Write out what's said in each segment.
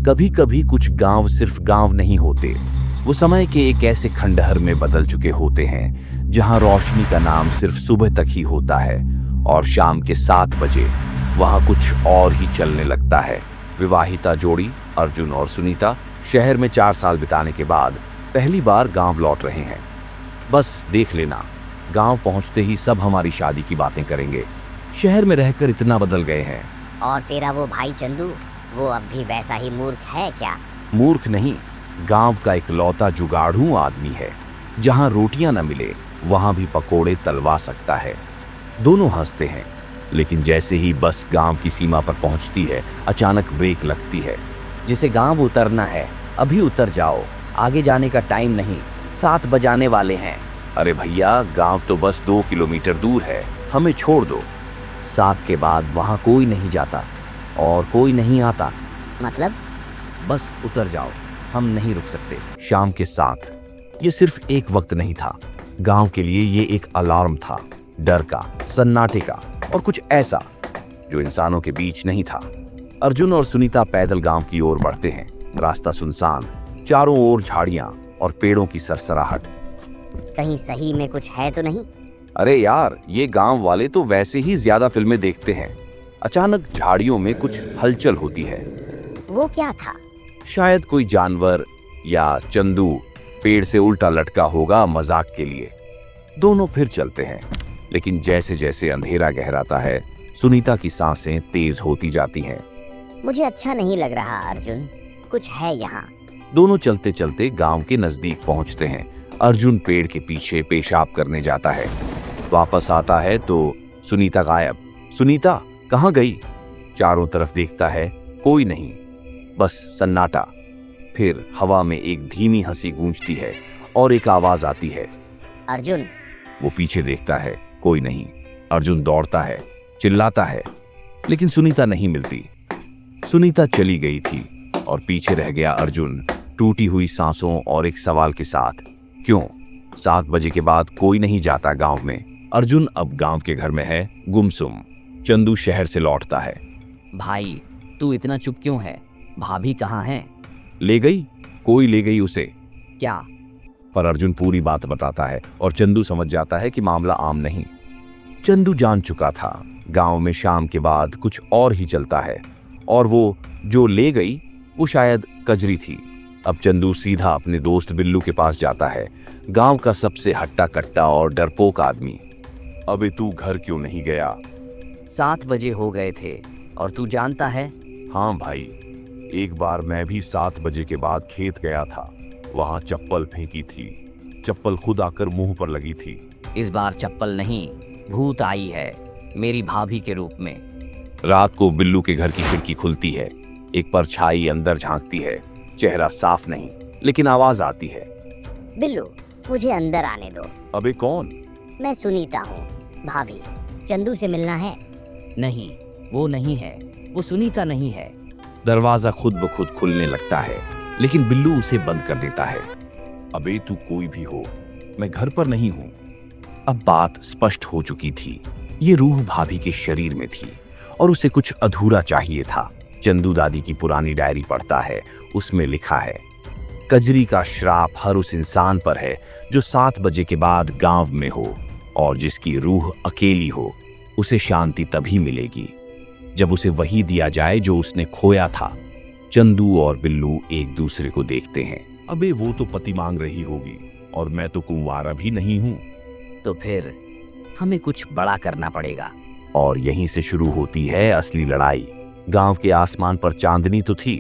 कभी कभी कुछ गांव सिर्फ गांव नहीं होते, वो समय के एक ऐसे खंडहर में बदल चुके होते हैं जहां रोशनी का नाम सिर्फ सुबह तक ही होता है और शाम के 7 बजे वहां कुछ और ही चलने लगता है। विवाहिता जोड़ी अर्जुन और सुनीता शहर में 4 साल बिताने के बाद पहली बार गांव लौट रहे हैं। बस देख लेना, गांव पहुंचते ही सब हमारी शादी की बातें करेंगे। शहर में रहकर इतना बदल गए हैं। और तेरा वो भाई चंदू, वो अब भी वैसा ही मूर्ख है क्या? मूर्ख नहीं, गांव का इकलौता जुगाड़ू आदमी है। जहां रोटियां न मिले वहां भी पकोड़े तलवा सकता है। दोनों हंसते हैं, लेकिन जैसे ही बस गांव की सीमा पर पहुंचती है अचानक ब्रेक लगती है। जिसे गांव उतरना है अभी उतर जाओ, आगे जाने का टाइम नहीं, 7 बजाने वाले हैं। अरे भैया, गांव तो बस 2 किलोमीटर दूर है, हमें छोड़ दो। 7 के बाद वहां कोई नहीं जाता और कोई नहीं आता। मतलब? बस उतर जाओ, हम नहीं रुक सकते। शाम के 7 ये सिर्फ एक वक्त नहीं था, गांव के लिए ये एक अलार्म था। डर का, सन्नाटे का और कुछ ऐसा जो इंसानों के बीच नहीं था। अर्जुन और सुनीता पैदल गांव की ओर बढ़ते हैं। रास्ता सुनसान, चारों ओर झाड़ियां और पेड़ों की सरसराहट। कहीं सही में कुछ है तो नहीं? अरे यार, ये गांव वाले तो वैसे ही ज्यादा फिल्में देखते हैं। अचानक झाड़ियों में कुछ हलचल होती है। वो क्या था? शायद कोई जानवर या चंदू पेड़ से उल्टा लटका होगा मजाक के लिए। दोनों फिर चलते हैं, लेकिन जैसे जैसे अंधेरा गहराता है सुनीता की सांसें तेज होती जाती हैं। मुझे अच्छा नहीं लग रहा अर्जुन, कुछ है यहाँ। दोनों चलते चलते गांव के नजदीक पहुंचते हैं। अर्जुन पेड़ के पीछे पेशाब करने जाता है। वापस आता है तो सुनीता गायब। सुनीता कहाँ गई? चारों तरफ देखता है, कोई नहीं, बस सन्नाटा। फिर हवा में एक धीमी हंसी गूंजती है और एक आवाज आती है, अर्जुन। वो पीछे देखता है, कोई नहीं। अर्जुन दौड़ता है, चिल्लाता है, लेकिन सुनीता नहीं मिलती। सुनीता चली गई थी और पीछे रह गया अर्जुन, टूटी हुई सांसों और एक सवाल के साथ, क्यों 7 बजे के बाद कोई नहीं जाता गांव में? अर्जुन अब गांव के घर में है, गुमसुम। चंदू शहर से लौटता है। भाई, तू इतना चुप क्यों है? भाभी कहाँ है? ले गई, कोई ले गई उसे। क्या? पर अर्जुन पूरी बात बताता है और चंदू समझ जाता है कि मामला आम नहीं। चंदू जान चुका था गांव में शाम के बाद कुछ और ही चलता है, और वो जो ले गई वो शायद कजरी थी। अब चंदू सीधा अपने दोस्त बिल्लू के पास जाता है, गांव का सबसे हट्टा कट्टा और डरपोक आदमी। अबे तू घर क्यों नहीं गया? 7 बजे हो गए थे और तू जानता है? हाँ भाई, एक बार मैं भी 7 बजे के बाद खेत गया था, वहां चप्पल फेंकी थी, चप्पल खुद आकर मुंह पर लगी थी। इस बार चप्पल नहीं, भूत आई है, मेरी भाभी के रूप में। रात को बिल्लू के घर की खिड़की खुलती है, एक परछाई अंदर झांकती है। चेहरा साफ नहीं, लेकिन आवाज आती है, बिल्लू, मुझे अंदर आने दो। अबे कौन? मैं सुनीता हूँ, भाभी। चंदू से मिलना है। नहीं, वो नहीं है, वो सुनीता नहीं है। दरवाजा खुद ब खुद खुलने लगता है, लेकिन बिल्लू उसे बंद कर देता है। अबे तू कोई भी हो, मैं घर पर नहीं हूँ। अब बात स्पष्ट हो चुकी थी, ये रूह भाभी के शरीर में थी और उसे कुछ अधूरा चाहिए था। चंदू दादी की पुरानी डायरी पढ़ता है, उसमें लिखा है, कजरी का श्राप हर उस इंसान पर है जो 7 बजे के बाद गांव में हो, और जिसकी रूह अकेली हो उसे शांति तभी मिलेगी जब उसे वही दिया जाए जो उसने खोया था। चंदू और बिल्लू एक दूसरे को देखते हैं। अबे वो तो पति मांग रही होगी और मैं तो कुंवारा भी नहीं हूँ। तो फिर हमें कुछ बड़ा करना पड़ेगा। और यहीं से शुरू होती है असली लड़ाई। गांव के आसमान पर चांदनी तो थी,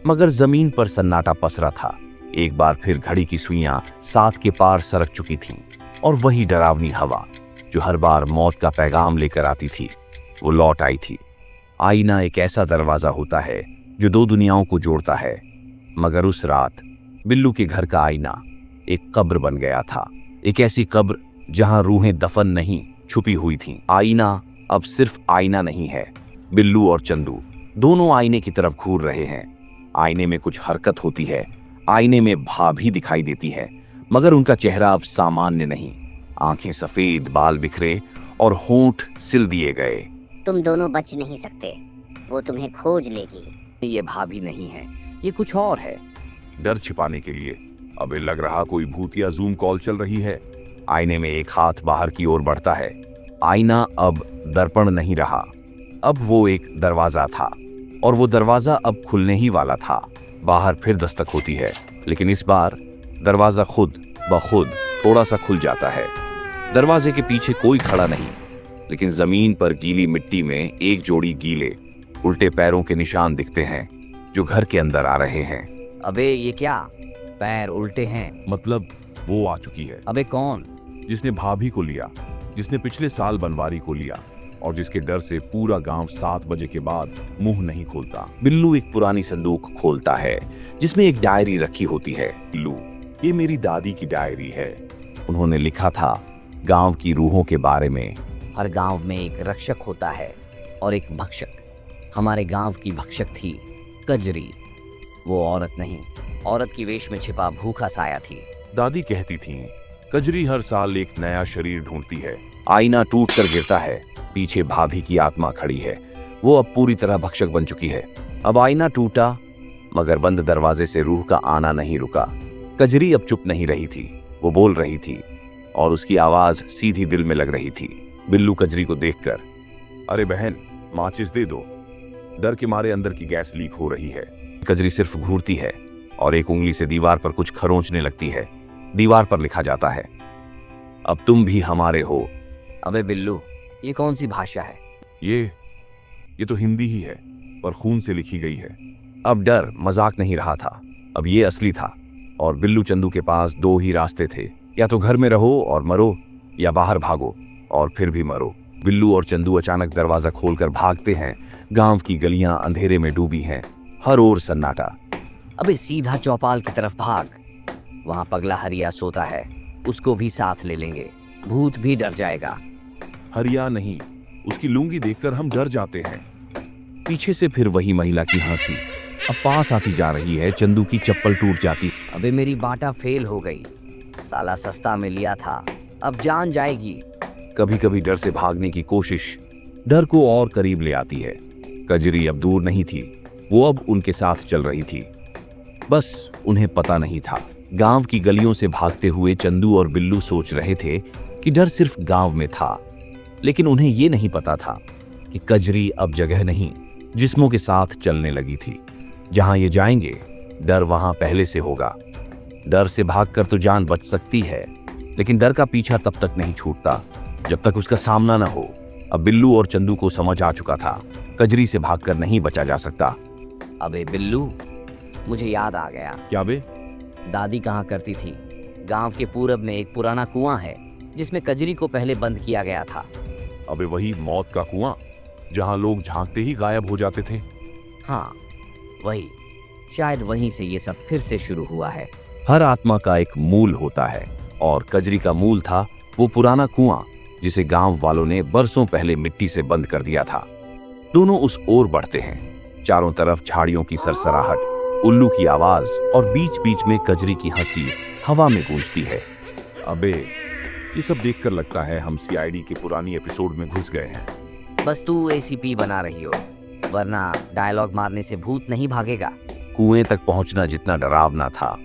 मगर जमीन पर सन्नाटा पसरा था। एक बार फिर घड़ी की सुइयां 7 के पार सरक चुकी थीं, और वही डरावनी हवा जो हर बार मौत का पैगाम लेकर आती थी वो लौट आई थी। आईना एक ऐसा दरवाजा होता है जो 2 दुनियाओं को जोड़ता है, मगर उस रात बिल्लू के घर का आईना एक कब्र बन गया था। एक ऐसी कब्र जहां रूहें दफन नहीं, छुपी हुई थीं। आईना अब सिर्फ आईना नहीं है। बिल्लू और चंदू दोनों आईने की तरफ घूर रहे हैं। आईने में कुछ हरकत होती है, आईने में भाभी दिखाई देती है, मगर उनका चेहरा अब सामान्य नहीं। आंखें सफेद, बाल बिखरे और होंठ सिल दिए गए। तुम दोनों बच नहीं सकते, वो तुम्हें खोज लेगी। ये भाभी नहीं है, ये कुछ और है। डर छिपाने के लिए। अबे लग रहा कोई भूत या जूम कॉल चल रही है। आईने में एक हाथ बाहर की ओर बढ़ता है। आईना अब दर्पण नहीं रहा, अब वो एक दरवाजा था, और वो दरवाजा अब खुलने ही वाला था। बाहर फिर दस्तक होती है, लेकिन इस बार दरवाजा खुद ब खुद थोड़ा सा खुल जाता है। दरवाजे के पीछे कोई खड़ा नहीं, लेकिन जमीन पर गीली मिट्टी में एक जोड़ी गीले उल्टे पैरों के निशान दिखते हैं जो घर के अंदर आ रहे हैं। अबे ये क्या, पैर उल्टे हैं। मतलब वो आ चुकी है, अबे कौन? जिसने भाभी को लिया, जिसने पिछले साल बनवारी को लिया, और जिसके डर से पूरा गांव 7 बजे के बाद मुंह नहीं खोलता। बिल्लू एक पुरानी संदूक खोलता है जिसमें एक डायरी रखी होती है। बिल्लू, ये मेरी दादी की डायरी है। उन्होंने लिखा था गांव की रूहों के बारे में। हर गांव में एक रक्षक होता है और एक भक्षक। हमारे गांव की भक्षक थी कजरी। वो औरत नहीं, औरत की वेश में छिपा भूखा साया थी। दादी कहती थी कजरी हर साल एक नया शरीर ढूंढती है। आईना टूट कर गिरता है। पीछे भाभी की आत्मा खड़ी है। वो अब पूरी तरह भक्षक बन चुकी है। अब आईना टूटा, मगर बंद दरवाजे से रूह का आना नहीं रुका। कजरी अब चुप नहीं रही थी, वो बोल रही थी, और उसकी आवाज सीधी दिल में लग रही थी। बिल्लू कजरी को देखकर, अरे बहन, माचिस दे दो, डर के मारे अंदर की गैस लीक हो रही है। कजरी सिर्फ घूरती है और एक उंगली से दीवार पर कुछ खरोंचने लगती है। दीवार पर लिखा जाता है, अब तुम भी हमारे हो। अबे बिल्लू, ये कौन सी भाषा है? ये तो हिंदी ही है, पर खून से लिखी गई है। अब डर मजाक नहीं रहा था, अब ये असली था। और बिल्लू चंदू के पास 2 ही रास्ते थे, या तो घर में रहो और मरो, या बाहर भागो और फिर भी मरो। बिल्लू और चंदू अचानक दरवाजा खोलकर भागते हैं। गांव की गलियां अंधेरे में डूबी हैं, हर ओर सन्नाटा। अबे सीधा चौपाल की तरफ भाग, वहां पगला हरिया सोता है, उसको भी साथ ले लेंगे, भूत भी डर जाएगा। हरिया नहीं, उसकी लुंगी देखकर हम डर जाते हैं। पीछे से फिर वही महिला की हंसी अब पास आती जा रही है। चंदू की चप्पल टूट जाती। अबे मेरी बाटा फेल हो गई, साला सस्ता में लिया था, अब जान जाएगी। कभी कभी डर से भागने की कोशिश डर को और करीब ले आती है। कजरी अब दूर नहीं थी, वो अब उनके साथ चल रही थी, बस उन्हें पता नहीं था। गांव की गलियों से भागते हुए चंदू और बिल्लू सोच रहे थे कि डर सिर्फ गांव में था, लेकिन उन्हें ये नहीं पता था कि कजरी अब जगह नहीं, जिस्मों के साथ चलने लगी थी। जहां ये जाएंगे, डर वहां पहले से होगा। डर से भागकर तो जान बच सकती है, लेकिन डर का पीछा तब तक नहीं छूटता जब तक उसका सामना न हो। अब बिल्लू और चंदू को समझ आ चुका था, कजरी से भागकर नहीं बचा जा सकता। अबे बिल्लू, मुझे याद आ गया। क्या बे? दादी कहा करती थी, गांव के पूरब में एक पुराना कुआं है जिसमें कजरी को पहले बंद किया गया था। अबे वही मौत का कुआं, जहां लोग झांकते ही गायब हो जाते थे। हाँ वही, शायद वहीं से ये सब फिर से शुरू हुआ है। हर आत्मा का एक मूल होता है, और कजरी का मूल था वो पुराना कुआं जिसे गांव वालों ने बरसों पहले मिट्टी से बंद कर दिया था। दोनों उस ओर बढ़ते हैं। चारों तरफ झाड़ियों की सरसराहट, उल्लू की आवाज और बीच बीच में कजरी की हंसी हवा में गूंजती है। अबे ये सब देखकर लगता है हम सीआईडी के पुरानी एपिसोड में घुस गए हैं। बस तू एसीपी बना रही हो, वरना डायलॉग मारने से भूत नहीं भागेगा। कुएं तक पहुंचना जितना डरावना था,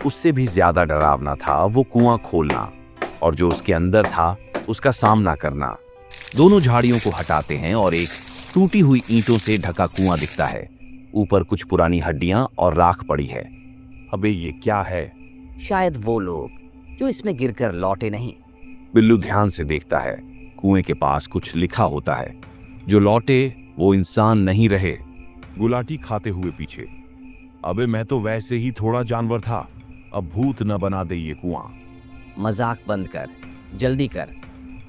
उससे भी ज्यादा डरावना था वो कुआं खोलना, और जो उसके अंदर था उसका सामना करना। दोनों झाड़ियों को हटाते हैं और एक टूटी हुई ईंटों से ढका कुआं दिखता है। ऊपर कुछ पुरानी हड्डियां और राख पड़ी है। अबे ये क्या है? शायद वो लोग जो इसमें गिरकर लौटे नहीं। बिल्लू ध्यान से देखता है। कुएं के पास कुछ लिखा होता है, जो लौटे वो इंसान नहीं रहे। गुलाटी खाते हुए पीछे। अबे मैं तो वैसे ही थोड़ा जानवर था, अब भूत न बना दे ये कुआं। मजाक बंद कर, जल्दी कर,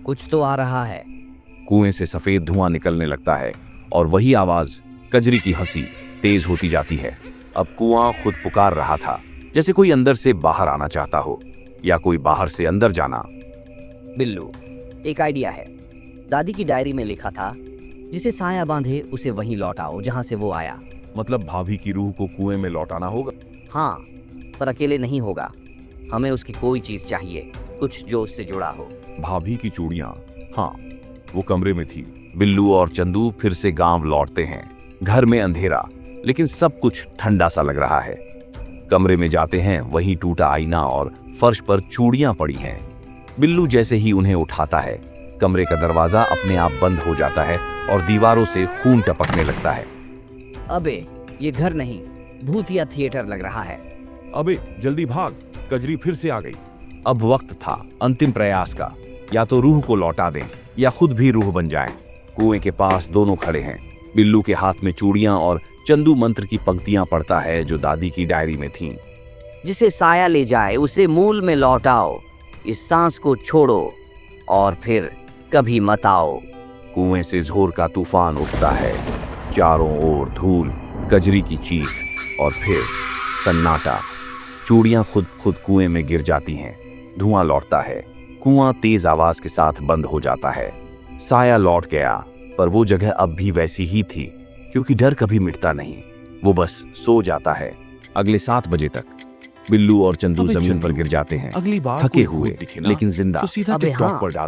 कुछ तो आ रहा है। कुएं से सफेद धुआं निकलने लगता है, और वही आवाज, कजरी की हंसी, तेज होती जाती है। अब कुआं खुद पुकार रहा था, जैसे कोई अंदर से बाहर आना चाहता हो, या कोई बाहर से अंदर जाना। बिल्लू, एक आइडिया है। दादी की डायरी में लिखा था, जिसे साया बांधे उसे वहीं लौटाओ जहां से वो आया। मतलब भाभी की रूह को कुएं में लौटाना होगा? हाँ, पर अकेले नहीं होगा। हमें उसकी कोई चीज चाहिए, कुछ जो उससे जुड़ा हो। भाभी की चूड़ियां, हाँ, वो कमरे में थी। बिल्लू और चंदू फिर से गांव लौटते हैं। घर में अंधेरा, लेकिन सब कुछ ठंडा सा लग रहा है। कमरे में जाते हैं, वहीं टूटा आईना और फर्श पर चूड़ियां पड़ी हैं। बिल्लू जैसे ही उन्हें उठाता है, कमरे का दरवाजा अपने आप बंद हो जाता है और दीवारों से खून टपकने लगता है। अबे, ये घर नहीं, भूतिया थिएटर लग रहा है। अबे जल्दी भाग, कजरी फिर से आ गई। अब वक्त था अंतिम प्रयास का। या तो रूह को लौटा दें या खुद भी रूह बन जाएं। कुएं के पास दोनों खड़े हैं। बिल्लू के हाथ में चूड़ियां और चंदू मंत्र की पंक्तियां पढ़ता है जो दादी की डायरी में थीं। जिसे साया ले जाए उसे मूल में लौटाओ, इस सांस को छोड़ो और फिर कभी मत आओ। कुएं से जोर का तूफान उठता है, चारों ओर धूल, कजरी की चीख और फिर सन्नाटा। चूड़ियां खुद खुद कुएं में गिर जाती हैं। धुआं लौटता है। कुआं तेज आवाज के साथ बंद हो जाता है। साया लौट गया, पर वो जगह अब भी वैसी ही थी, क्योंकि डर कभी मिटता नहीं, वो बस सो जाता है। अगले 7 बजे तक बिल्लू और चंदू अबे जमीन चंदू, पर गिर जाते हैं, अगली बार थके कोई हुए भूत दिखे ना, लेकिन जिंदा। तो सीधा अबे टिकटॉक हाँ। पर डाल